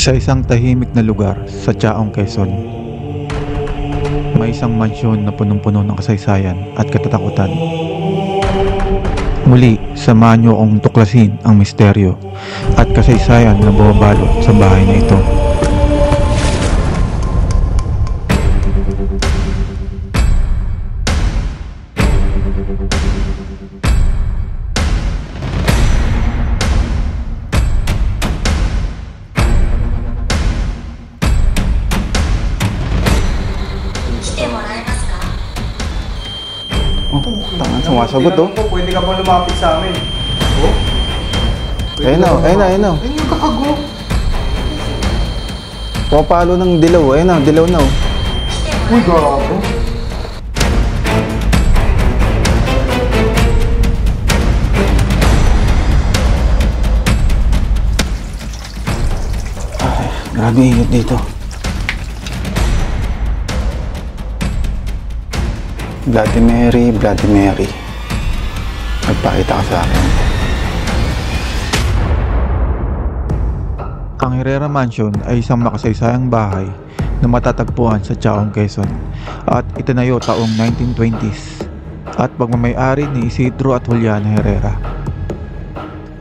Sa isang tahimik na lugar sa Chaong, Quezon, may isang mansyon na punong-puno ng kasaysayan at katatakutan. Muli, samahan niyo akong tuklasin ang misteryo at kasaysayan na bumabalot sa bahay na ito. Tangan, sumasagot oh. Pwede ka ba lumapit sa amin? Oh? Ayun na, ayun na, ayun na. Ayun yung kakago. Pumapalo ng dilaw, ayun na, dilaw na oh. Uy, gago. Grabe ingat dito. Bloody Mary, Bloody Mary. Magpakita ka sa akin. Ang Herrera Mansion ay isang makasaysayang bahay na matatagpuan sa Chaong, Quezon at itinayo taong 1920s at pagmamay-ari ni Isidro at Juliana Herrera.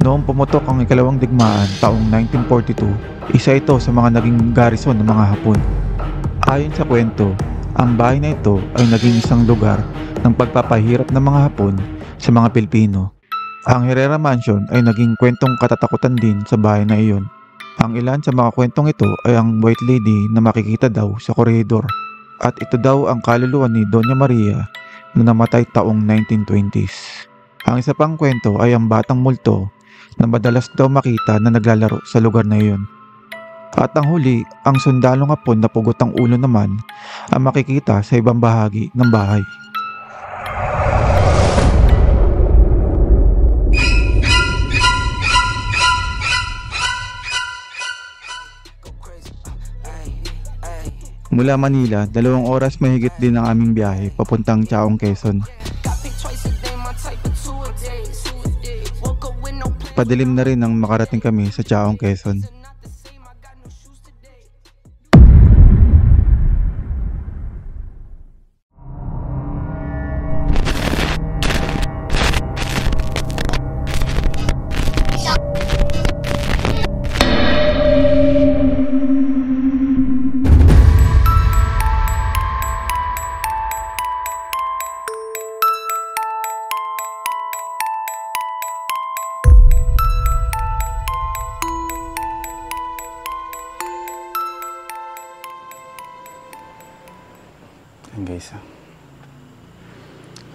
Noong pumutok ang ikalawang digmaan taong 1942, isa ito sa mga naging garrison ng mga Hapon. Ayon sa kwento, ang bahay na ito ay naging isang lugar ng pagpapahirap ng mga Hapon sa mga Pilipino. Ang Herrera Mansion ay naging kwentong katatakutan din sa bahay na iyon. Ang ilan sa mga kwentong ito ay ang White Lady na makikita daw sa koridor at ito daw ang kaluluwa ni Doña Maria na namatay taong 1920s. Ang isa pang kwento ay ang batang multo na madalas daw makita na naglalaro sa lugar na iyon. At ang huli, ang sundalong Hapon na pugot ang ulo naman ang makikita sa ibang bahagi ng bahay. Mula Manila, 2 oras mahigit din ang aming biyahe papuntang Chaong, Quezon. Padilim na rin nang makarating kami sa Chaong, Quezon. Ayan guys,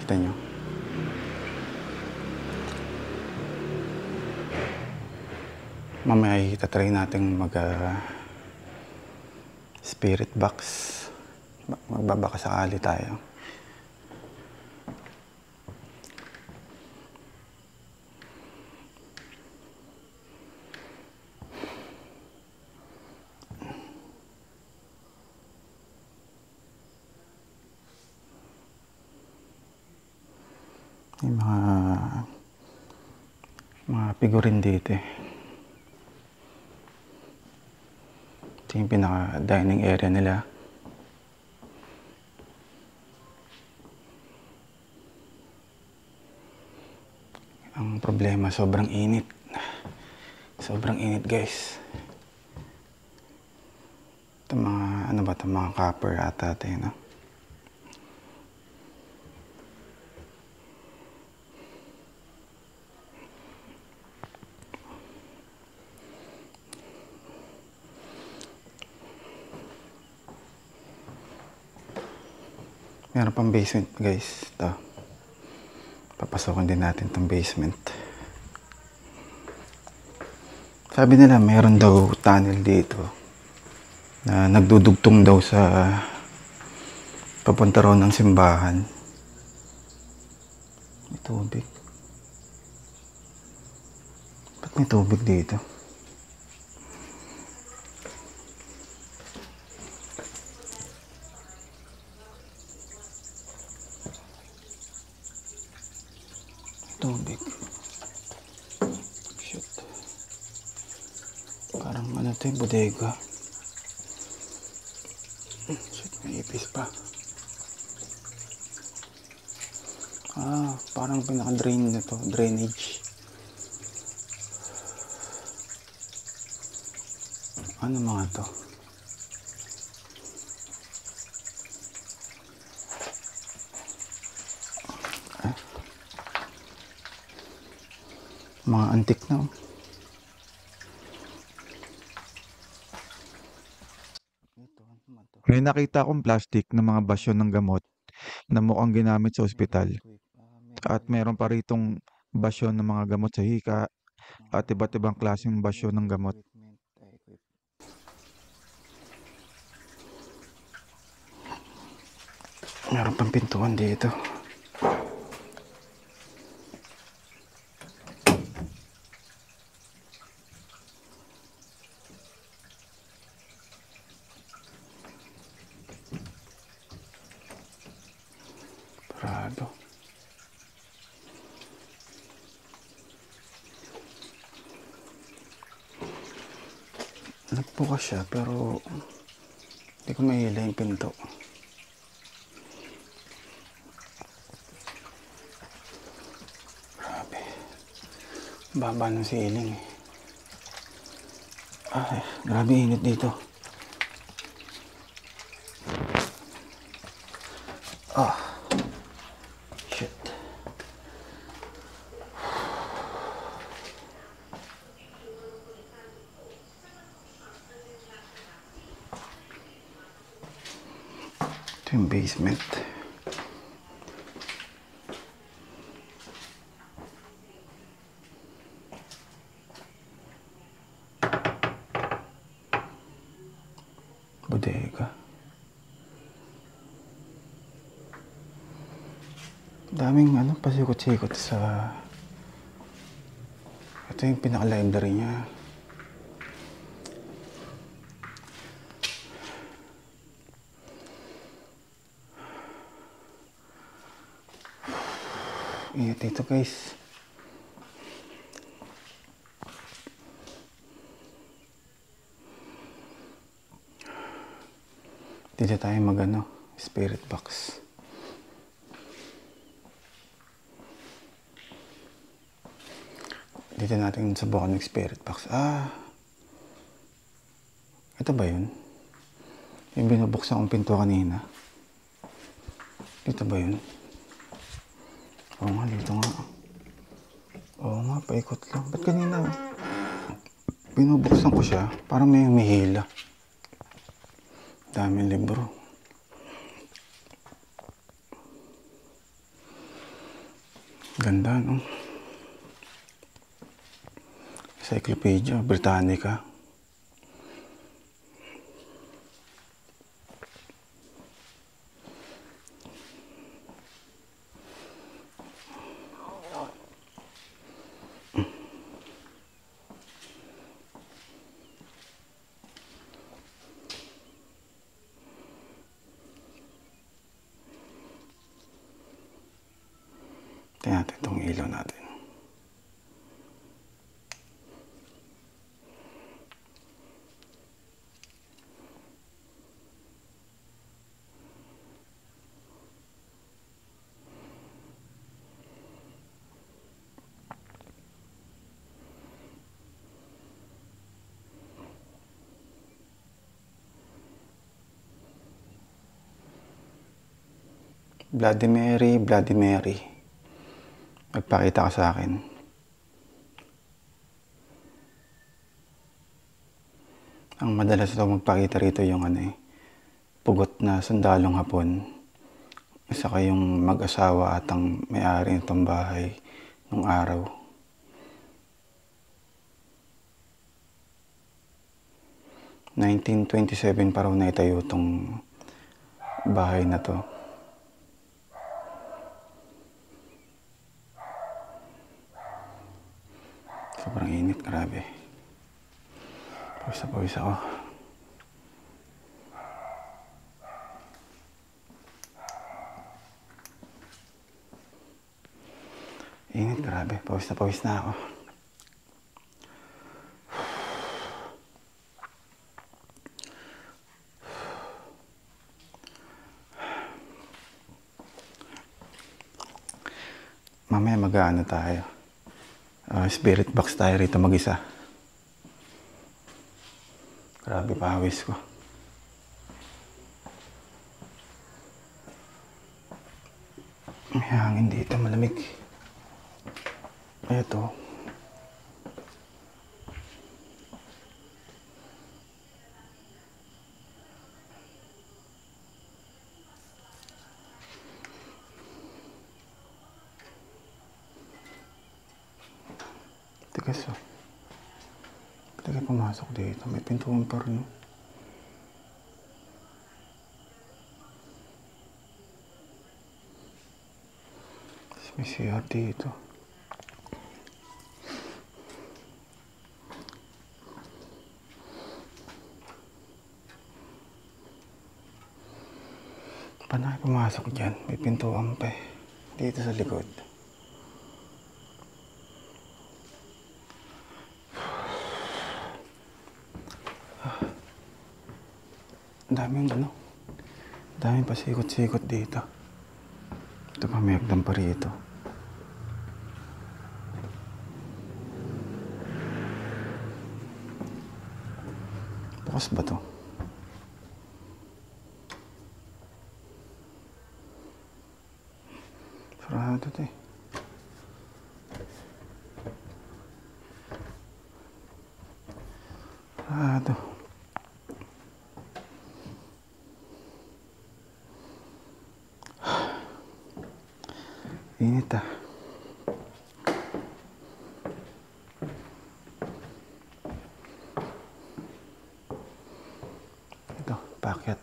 kita nyo. Mamaya itatry natin spirit box. Magbabaka sakali tayo. May mga figurine dito eh. Ito yung pinaka dining area nila. Ang problema, sobrang init. Sobrang init guys. Ito mga, ano ba ito, mga copper ata ito no? Meron pang basement guys. Ito. Papasokin din natin itong basement. Sabi nila meron daw tunnel dito na nagdudugtong daw sa papunta raw ng simbahan. May tubig. Ba't may tubig dito? Tubig. Shit. Parang ano Ano to yung bodega? Shit, may ipis pa. Parang pinaka-drain na to. Drainage. Ano mga to? Mga antik na. May nakita akong plastic ng mga basyo ng gamot na mukhang ginamit sa ospital. At meron pa ritong basyo ng mga gamot sa hika at iba't ibang klaseng basyo ng gamot. Meron pang pintuan dito. Parado. Nagbukas siya pero hindi ko mahila yung pinto. Grabe. Baba ng ceiling eh. Ay, grabe init dito. Shit. Ito yung basement. Bodega. Daming pasikot-sikot sa... Ito yung pinaka-library niya. Ingat dito guys. Dito tayo spirit box. Dito natin subukan ng spirit box. Ito ba yun? Yung binubuksan kong pinto kanina. Dito ba yun? Oo nga, dito nga. Oo nga, paikot lang. Ba't kanina? Binubuksan ko siya, parang may humihila. Daming libro. Ganda, no? Encyclopedia Britannica. Tingnan natin itong ilaw natin. Bloody Mary, Bloody Mary. Magpakita ka sa akin. Ang madalas ito magpakita rito yung pugot na sundalong Hapon. Saka yung mag-asawa at ang may-ari nitong bahay nung araw. (1927) pa raw na itayo itong bahay na to. Sobrang init, grabe. Pawis na pawis ako. Init, grabe. Pawis na ako. Mamaya mag-aano tayo. Spirit box tayo rito mag-isa. Grabe pawis ko. May hangin dito, malamig. Ito. Tigas oh. Pwede kayo pumasok dito. May pintuan pa rin. Tapos may CR dito. Paano kayo pumasok dyan? May pintuan pa eh. Dito sa likod. Daming ano, daming pasikot-sikot dito. Ito pa, may hagdan pa rito. Bukas ba to? Sarado to eh. Sarado. Init ah. Ito, packet.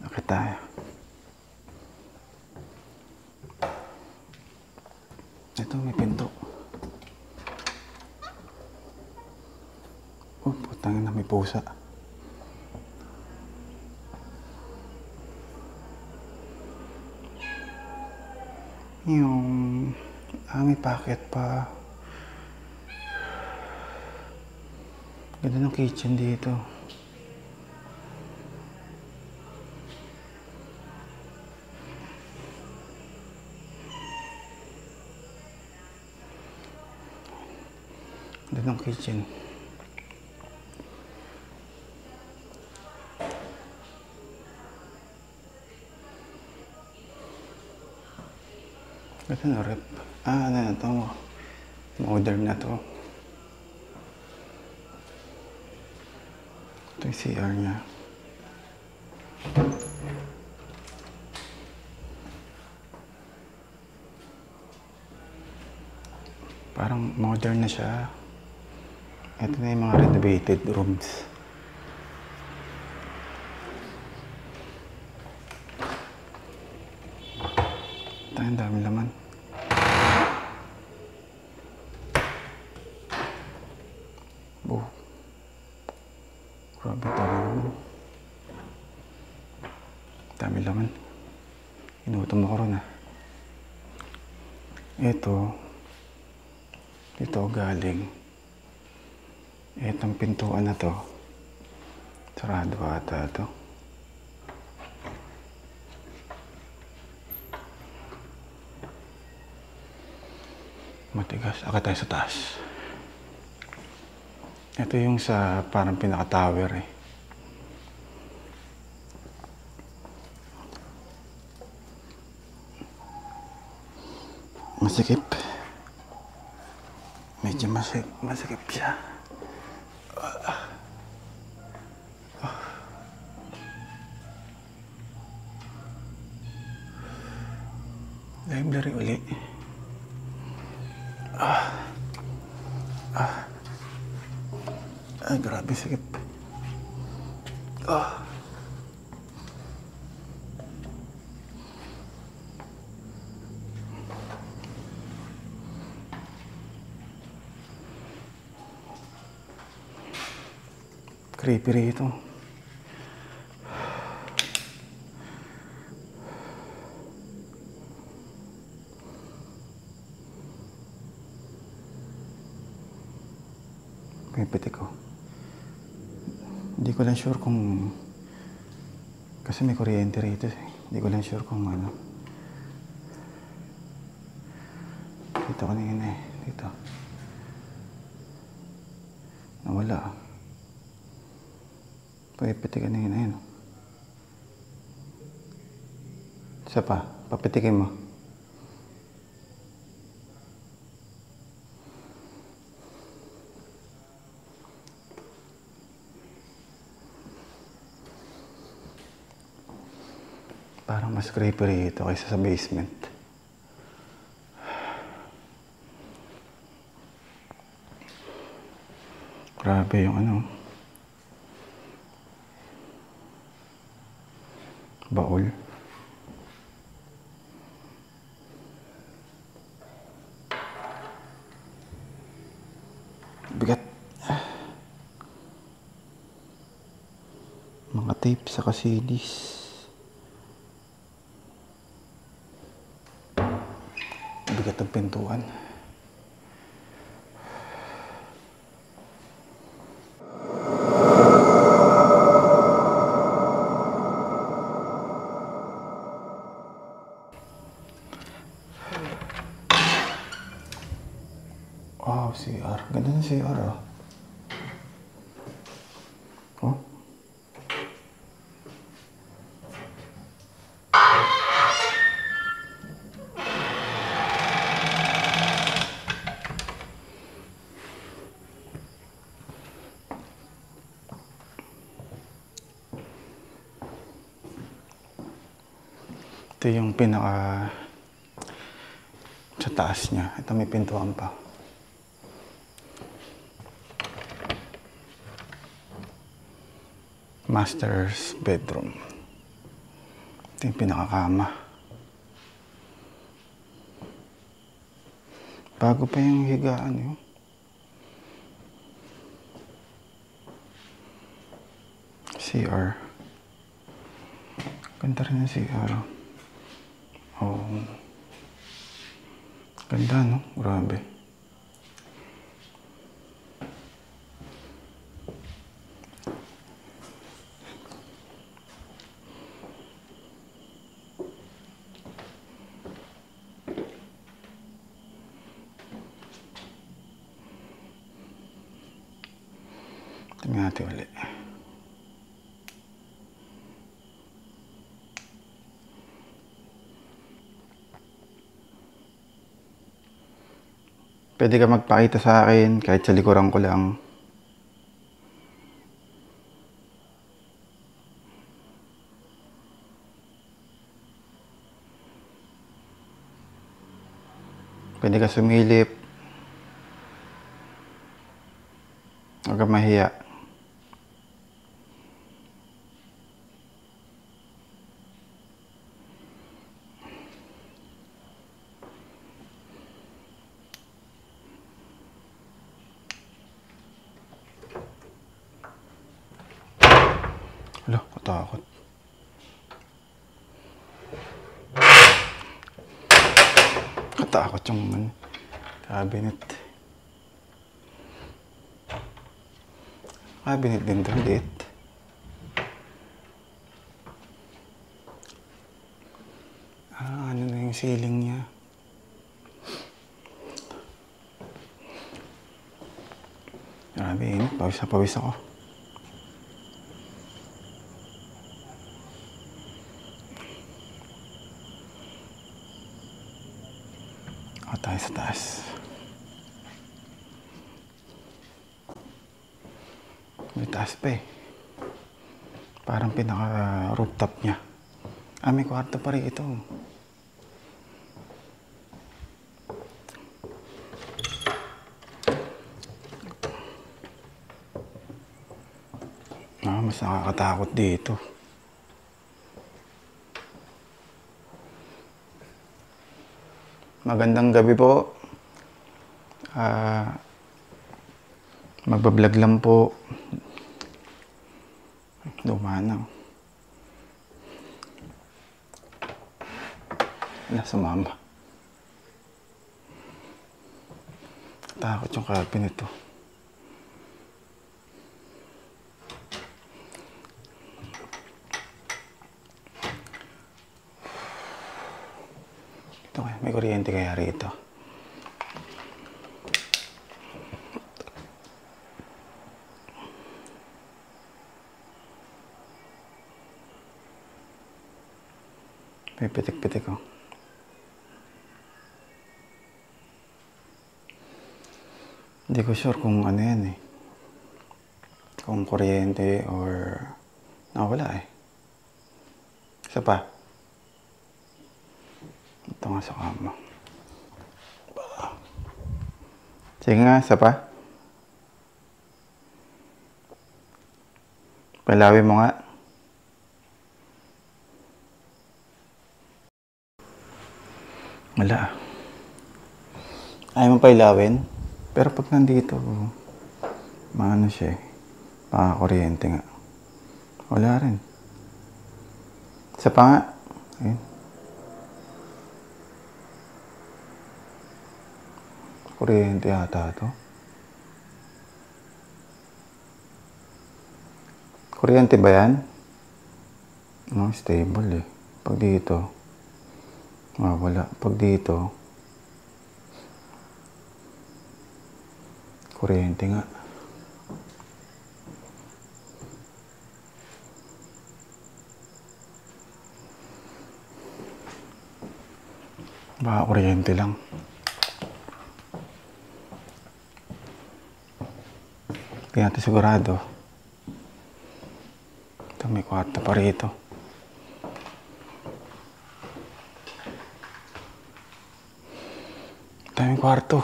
Akit tayo. Ito, may pinto. Oh, putangin na may pusa. Yung may packet pa. Ganda ng kitchen dito. Ganda ng kitchen. Ito na rep. Ano na ito? Modern na to. Ito yung CR niya. Parang modern na siya. Ito na yung mga renovated rooms. Ito yung dami laman. Oh. Grabe, dami laman. Dami laman. Inutom ako ron ah. Ito. Dito galing. Itong pintuan na to. Sarado ata to. Matigas. Akit tayo sa taas. Ito yung sa parang pinaka-tower eh. Masikip. Medyo masikip siya. Library uli. Ay, grabe sikip. Creepy rito. Pipiti ko. Hindi ko lang sure kung... Kasi may kuryente rito eh. Hindi ko lang sure kung ano. dito kanina eh. Dito. Nawala. Pagpiti kanina yun. Isa pa. Papitikin mo. Parang mas creepy ito kaysa sa basement. Grabe yung ano. Baul. Bigat. Mga tape sa CDs. Bigat ang pintuan. Wow, CR. Ganda ng CR ah. Oh. Ito yung pinaka sa taas niya. Ito may pintuan pa. Master's bedroom. Ito yung pinakakama. Bago pa yung higaan yun. CR. Ganda rin yung CR. Oh. Ganda, no? Grabe. Tingnan natin ulit. Pwede ka magpakita sa akin kahit sa likuran ko lang. Pwede ka sumilip. Huwag kang mahiya. Hala, katakot. Katakot yung cabinet. Cabinet din doon, liit. Ano na yung ceiling niya. Grabe, init. Pawis na pawis ako. Ako tayo sa taas. May taas pa eh. Parang pinaka-rooftop niya. Ah, may kwarto pa rin ito. Ah, mas nakakatakot dito. Magandang gabi po. Magbablog lang po. Dumanaw. Wala, sumama. Takot yung cabinet to. Ito kaya, may kuryente kaya rito. May pitik-pitik oh. Hindi ko sure kung ano yan eh. Kung kuryente or nawala eh. Isa pa. Ito nga sa kama. Sige nga, isa pa. Palawin mo nga. Wala. Ayaw mo pa ilawin? Pero pag nandito, maano siya eh. Kuryente nga. Wala rin. Isa pa nga. Ayun. Kuryente yata ito. Kuryente ba yan? No, stable eh. Pag dito, wala. Pag dito, kuryente nga. Baka kuryente lang. Hindi natin sigurado. Ito, may kwarto pa rito. Daming kwarto.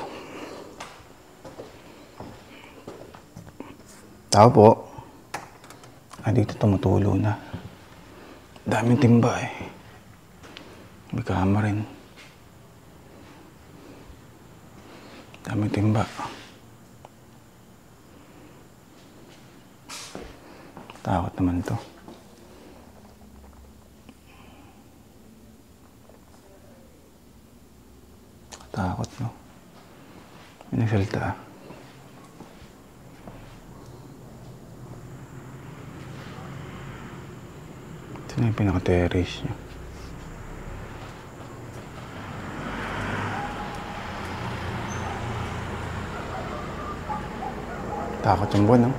Tao po. Dito tumutulo na. Daming timba eh. May kama rin. Daming timba. Takot naman to. Takot no. May nagsalita. Ito na yung pinaka-terrace niya. Takot yung buwan, no?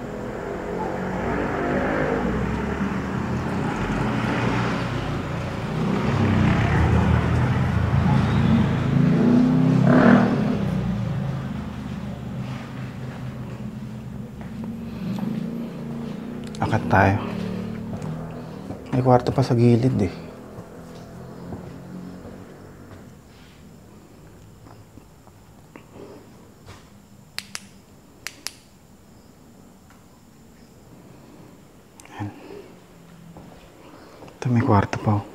Akat tayo. May kwarto pa sa gilid eh. Ayan. Ito may kwarto pa oh.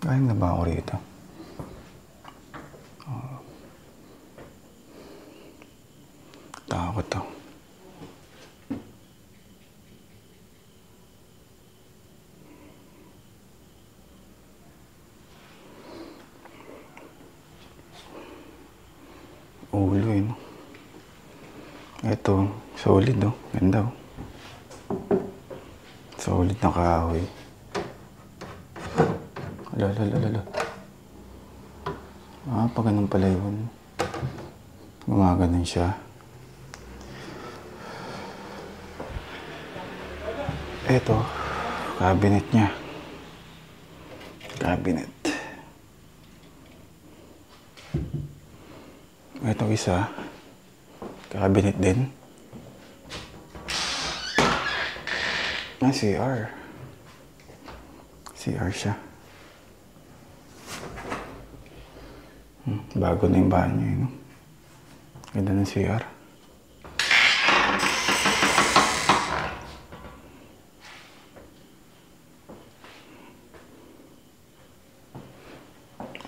Galing na ba ako rito? Takot to. Ulo eh, no? Ito, solid oh. Ganda oh. Solid na kahoy. Alala. Pa ganun pala yun. Gumaganon siya. Ito, cabinet niya. Cabinet. Ito isa, cabinet din. CR. CR siya. Bago na yung banyo eh, no? Ganda ng CR.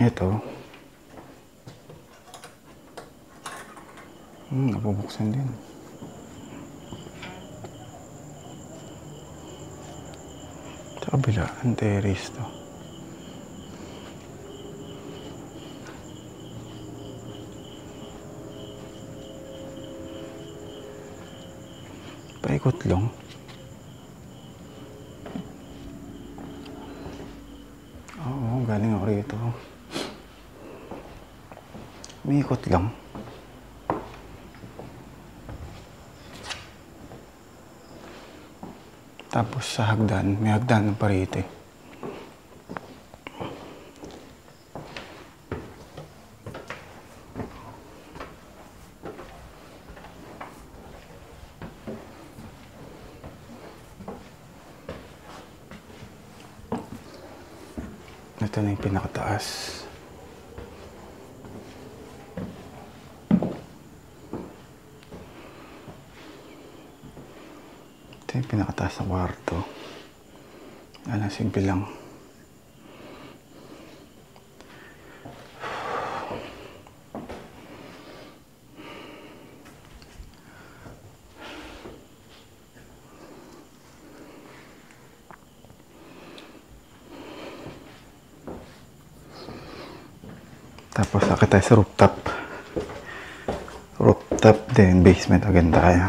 Ito. Napubuksan din. Sa kabila, ang terrace to. Paikot lang. Oo, galing ako rito. Umiikot lang. Tapos sa hagdan, may hagdan ng parite. Ito na yung pinakataas. Ito yung pinakataas sa kwarto. Simple lang. Tapos akit tayo sa rooftop. Rooftop din, basement. Maganda kaya.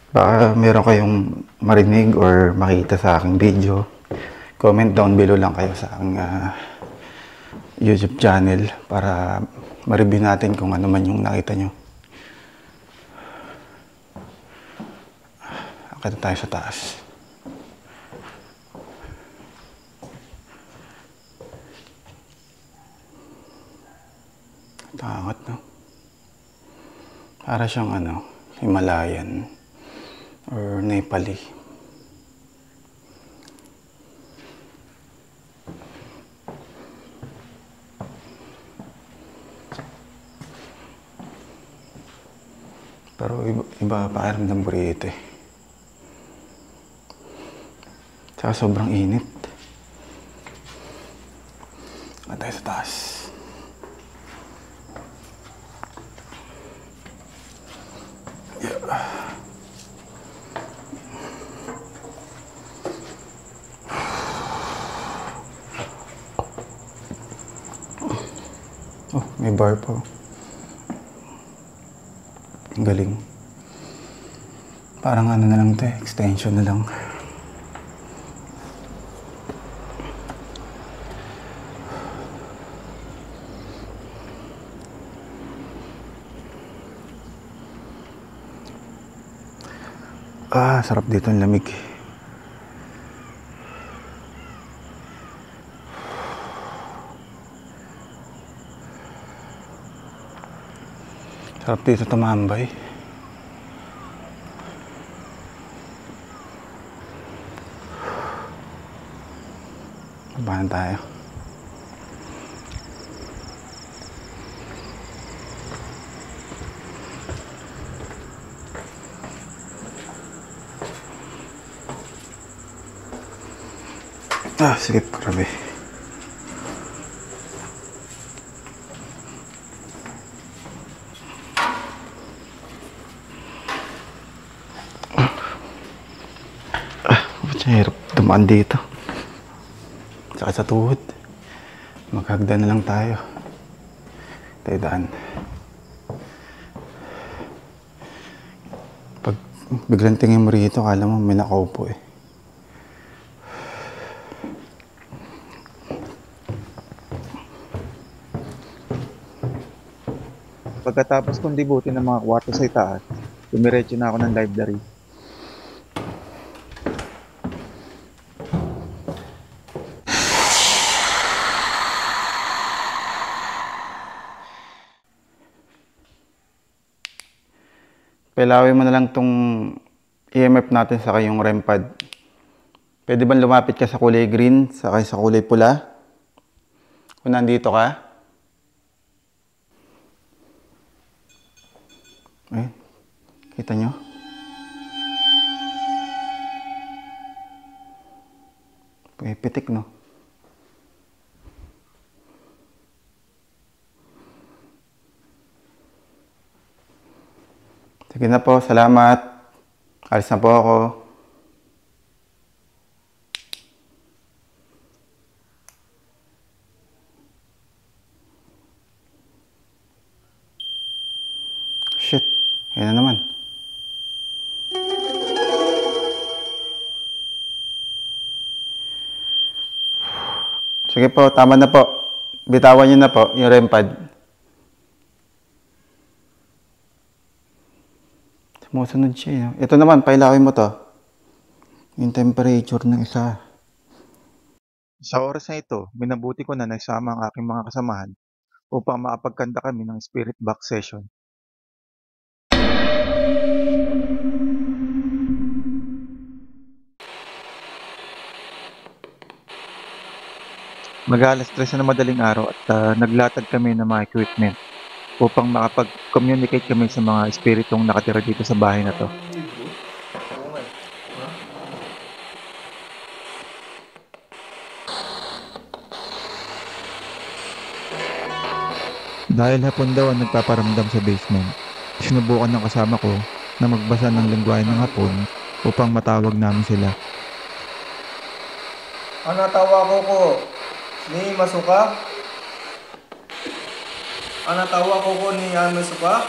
Baka meron kayong marinig or makita sa aking video. Comment down below lang kayo sa aking YouTube channel para ma-review natin kung ano man yung nakita nyo. Akit tayo sa taas. Takot, no? Para siyang Himalayan or Nepali. Pero iba pakiramdam ko rito eh. Tsaka sobrang init. Tayo sa taas. Oh, may bar pa. Ang galing. Parang na lang to, extension na lang. Sarap dito ang lamig. Sarap dito tumambay. Babahan tayo. Sige, grabe. Hirap dumaan dito. Saka sa tuhod. Maghagdan na lang tayo. Tayo daan. Pag biglang tingin mo rito, kala mo may nakaupo eh. Pagkatapos kong libutin ng mga kwarto sa itaas, dumiretso na ako ng library. Pailawin mo na lang tong EMF natin sa yung REM pad. Pwede bang lumapit ka sa kulay green saka sa kulay pula? Kung nandito ka. Ayun. Kita nyo? Pitik, no? Sige na po, salamat. Alis na po ako. Shit, yan na naman. Sige po, tama na po. Bitawan niyo na po yung REM pad. Sumusunod siya. Ito naman, pailawin mo to. Yung temperature ng isa. Sa oras na ito, minabuti ko na naisama ang aking mga kasamahan upang makapagkanta kami ng spirit box session. Mag-alas 3 na madaling araw at naglatag kami ng mga equipment upang makapag-communicate kami sa mga espiritong nakatira dito sa bahay na to. Dahil hapon daw ang nagpaparamdam sa basement, sinubukan ng kasama ko na magbasa ng lengguwahe ng hapon upang matawag namin sila. Anatawa ko ni Masuka? Anatawa ko ni Masuka?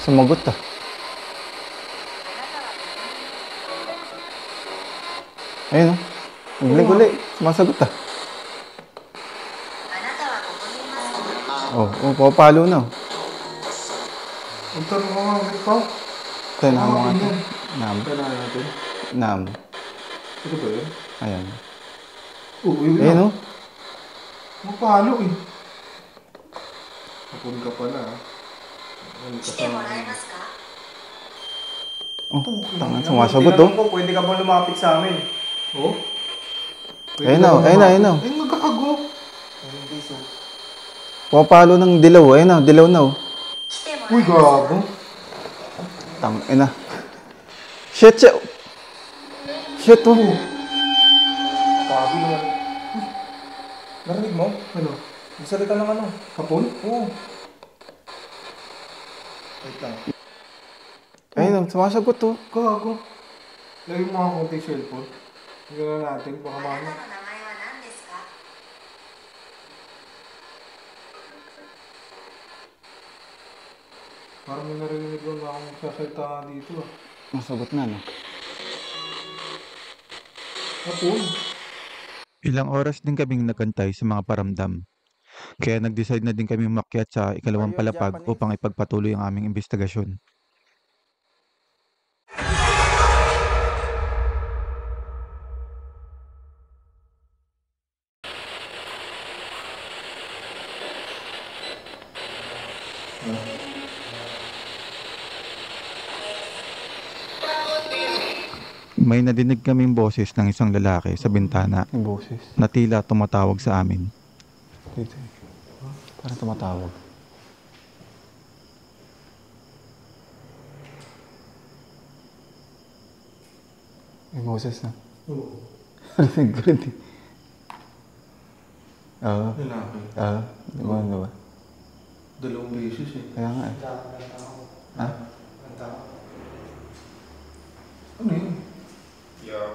Sumagot ah. Ayun o. Uli. Sumasagot ah. Oh, papalo na. Ang tanong ko nga ulit pa. Ito na mga ito. Nam. Kailangan natin. Nam. Ito ba yun? Ayan. Yun Ayun na. o. Mapalo eh. Hapon ka pala ah. Oh, tanga, sumasagot oh. Tinanong ko, pwede ka ba lumapit sa amin? Oh? Ayun na. Ay, magkakago. Papalo ng dilaw. Ayun na, dilaw na oh. Uy, gago. Tangina. Shit. Shit oh. Gago naman. Uy, narinig mo? Ano? Magsalita ng ano? Hapon? Oo. Wait lang. Ayun, sumasagot oh. Gago. Lagi mo mga konting cellphone. Tingnan natin, baka mami. Parang may narinig ko na akong magsasalita nga dito ah. Masagot na no. Hapon. Ilang oras din kaming nagkantay sa mga paramdam. Kaya nag-decide na din kami umakyat sa ikalawang palapag upang ipagpatuloy ang aming investigasyon. May nadinig kaming boses ng isang lalaki sa bintana Yung boses. na tila tumatawag sa amin. Dito. Parang tumatawag. May boses na. Oo. Rinig ko rin eh. Oo. Lalaki. Diba? Dalawang beses eh. Kaya nga eh. Ha? Ano yun? Yeah.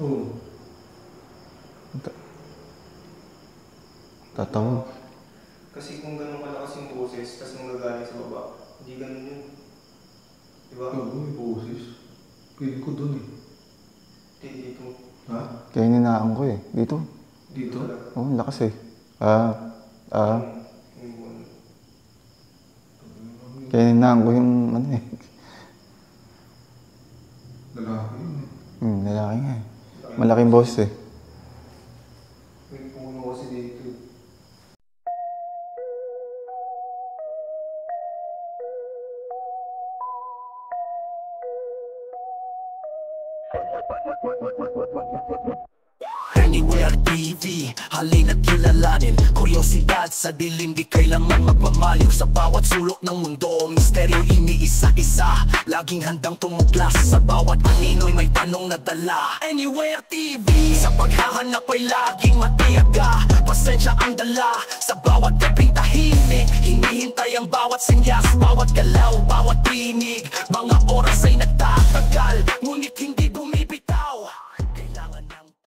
Oo. Tatawag. Kasi kung ganun kalakas yung boses, tas manggagaling sa baba, hindi ganun yun. Diba? Oo, may boses. Pili ko dun eh. Dito. Ha? Kaya ninaan ko eh. Dito. Dito? Oo, ang lakas eh. Kaya ninaan ko yung ano eh. Lalaki yun eh. Lalaki nga eh. Malaking boss eh. May puno kasi dito. Anywhere TV, halina't kilalanin Kuryosidad sa dilim, di kailangan magmamaliw Sa bawat sulok ng mundo, misteryo iniisa-isa Laging handang tumuklas, sa bawat anino'y may tanong na dala Anywhere TV, sa paghahanap ay laging matiyaga Pasensya ang dala, sa bawat gabing tahimik Hinihintay ang bawat sinyas, bawat galaw, bawat tinig Mga oras ay